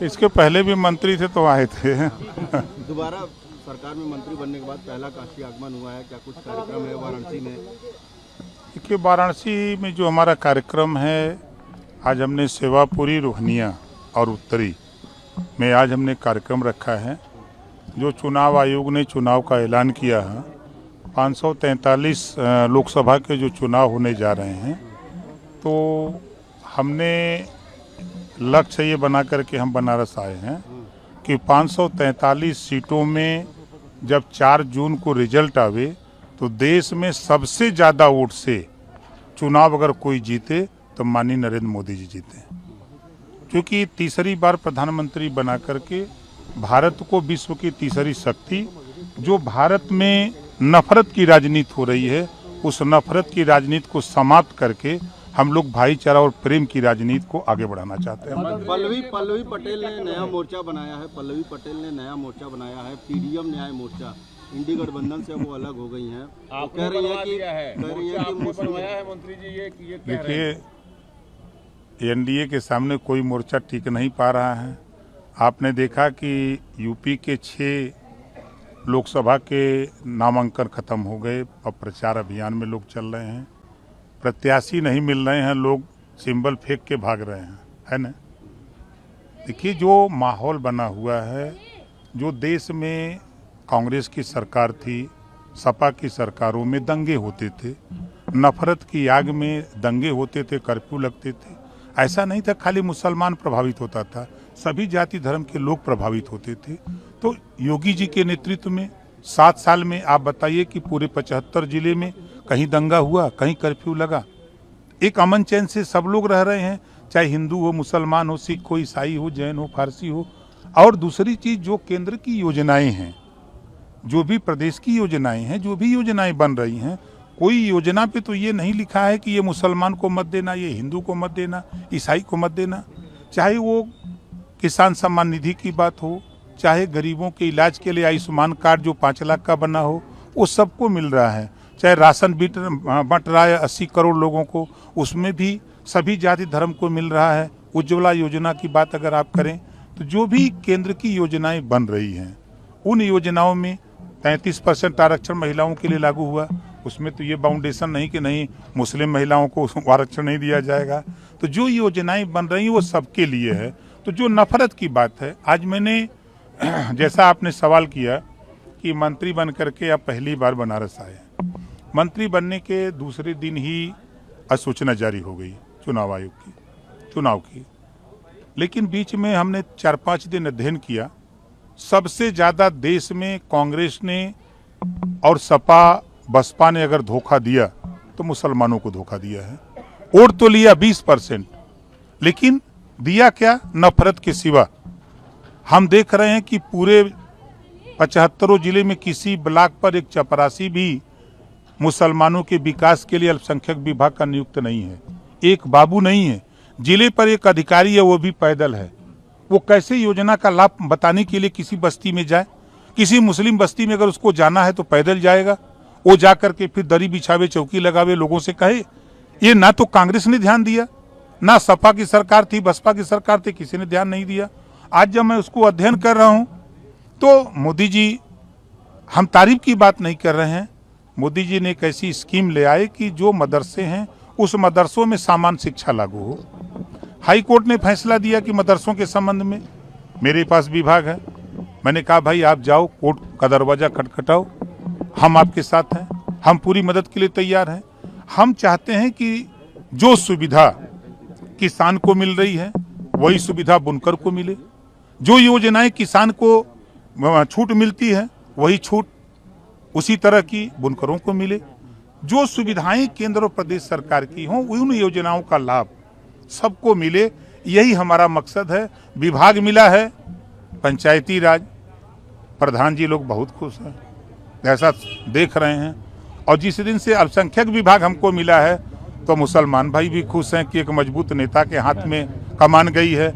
इसके पहले भी मंत्री थे तो आए थे। दोबारा सरकार में मंत्री बनने के बाद पहला काशी आगमन हुआ है, क्या कुछ कार्यक्रम है वाराणसी में? देखिए, वाराणसी में जो हमारा कार्यक्रम है, आज हमने सेवापुरी, रोहनिया और उत्तरी में आज हमने कार्यक्रम रखा है। जो चुनाव आयोग ने चुनाव का ऐलान किया है, 543 लोकसभा के जो चुनाव होने जा रहे हैं, तो हमने लक्ष्य ये बना करके हम बनारस आए हैं कि 543 सीटों में जब 4 जून को रिजल्ट आवे तो देश में सबसे ज़्यादा वोट से चुनाव अगर कोई जीते तो माननीय नरेंद्र मोदी जी जीते, क्योंकि तीसरी बार प्रधानमंत्री बना करके भारत को विश्व की तीसरी शक्ति, जो भारत में नफरत की राजनीति हो रही है, उस नफरत की राजनीति को समाप्त करके हम लोग भाईचारा और प्रेम की राजनीति को आगे बढ़ाना चाहते हैं। पल्लवी पटेल ने नया मोर्चा बनाया है। पल्लवी पटेल ने नया मोर्चा बनाया है, पीडीएम न्याय मोर्चा। इंडी गठबंधन से वो अलग हो गई हैं। वो कह रही है कि मंत्री जी ये देखिए, एनडीए के सामने कोई मोर्चा टिक नहीं पा रहा है। आपने देखा कि यूपी के 6 लोकसभा के नामांकन खत्म हो गए, अब प्रचार अभियान में लोग चल रहे हैं, प्रत्याशी नहीं मिल रहे हैं, लोग सिंबल फेंक के भाग रहे हैं, है ना। देखिए, जो माहौल बना हुआ है, जो देश में कांग्रेस की सरकार थी, सपा की सरकारों में दंगे होते थे, नफरत की आग में दंगे होते थे, कर्फ्यू लगते थे। ऐसा नहीं था खाली मुसलमान प्रभावित होता था, सभी जाति धर्म के लोग प्रभावित होते थे। तो योगी जी के नेतृत्व में 7 साल में आप बताइए कि पूरे 75 जिले में कहीं दंगा हुआ, कहीं कर्फ्यू लगा। एक अमन चैन से सब लोग रह रहे हैं, चाहे हिंदू हो, मुसलमान हो, सिख हो, ईसाई हो, जैन हो, फारसी हो। और दूसरी चीज, जो केंद्र की योजनाएं हैं, जो भी प्रदेश की योजनाएं हैं, जो भी योजनाएं बन रही हैं, कोई योजना पे तो ये नहीं लिखा है कि ये मुसलमान को मत देना, ये हिंदू को मत देना, ईसाई को मत देना। चाहे वो किसान सम्मान निधि की बात हो, चाहे गरीबों के इलाज के लिए आयुष्मान कार्ड जो 5 लाख का बना हो, वो सबको मिल रहा है। चाहे राशन बंट रहा है 80 करोड़ लोगों को, उसमें भी सभी जाति धर्म को मिल रहा है। उज्ज्वला योजना की बात अगर आप करें तो जो भी केंद्र की योजनाएं बन रही हैं, उन योजनाओं में 33% आरक्षण महिलाओं के लिए लागू हुआ। उसमें तो ये बाउंडेशन नहीं कि नहीं मुस्लिम महिलाओं को आरक्षण नहीं दिया जाएगा। तो जो योजनाएं बन रही हैं वो सबके लिए है। तो जो नफरत की बात है, आज मैंने जैसा आपने सवाल किया कि मंत्री बन करके आप पहली बार बनारस आए, मंत्री बनने के दूसरे दिन ही अधिसूचना जारी हो गई चुनाव आयोग की, चुनाव की। लेकिन बीच में हमने 4-5 दिन अध्ययन किया। सबसे ज्यादा देश में कांग्रेस ने और सपा बसपा ने अगर धोखा दिया तो मुसलमानों को धोखा दिया है। वोट तो लिया 20%, लेकिन दिया क्या? नफरत के सिवा। हम देख रहे हैं कि पूरे 75 जिले में किसी ब्लॉक पर एक चपरासी भी मुसलमानों के विकास के लिए अल्पसंख्यक विभाग का नियुक्त नहीं है, एक बाबू नहीं है। जिले पर एक अधिकारी है, वो भी पैदल है। वो कैसे योजना का लाभ बताने के लिए किसी बस्ती में जाए? किसी मुस्लिम बस्ती में अगर उसको जाना है तो पैदल जाएगा, वो जाकर के फिर दरी बिछावे, चौकी लगावे, लोगों से कहे। ये ना तो कांग्रेस ने ध्यान दिया, ना सपा की सरकार थी, बसपा की सरकार थी, किसी ने ध्यान नहीं दिया। आज जब मैं उसको अध्ययन कर रहा हूं तो मोदी जी, हम तारीफ की बात नहीं कर रहे हैं, मोदी जी ने एक ऐसी स्कीम ले आए कि जो मदरसे हैं उस मदरसों में सामान्य शिक्षा लागू हो। हाई कोर्ट ने फैसला दिया कि मदरसों के संबंध में मेरे पास विभाग है। मैंने कहा भाई आप जाओ, कोर्ट का दरवाजा खटखटाओ, हम आपके साथ हैं, हम पूरी मदद के लिए तैयार हैं। हम चाहते हैं कि जो सुविधा किसान को मिल रही है वही सुविधा बुनकर को मिले, जो योजनाएं किसान को छूट मिलती है वही छूट उसी तरह की बुनकरों को मिले। जो सुविधाएं केंद्र और प्रदेश सरकार की हों, उन योजनाओं का लाभ सबको मिले, यही हमारा मकसद है। विभाग मिला है पंचायती राज, प्रधान जी लोग बहुत खुश हैं, ऐसा देख रहे हैं। और जिस दिन से अल्पसंख्यक विभाग हमको मिला है तो मुसलमान भाई भी खुश हैं कि एक मजबूत नेता के हाथ में कमान गई है,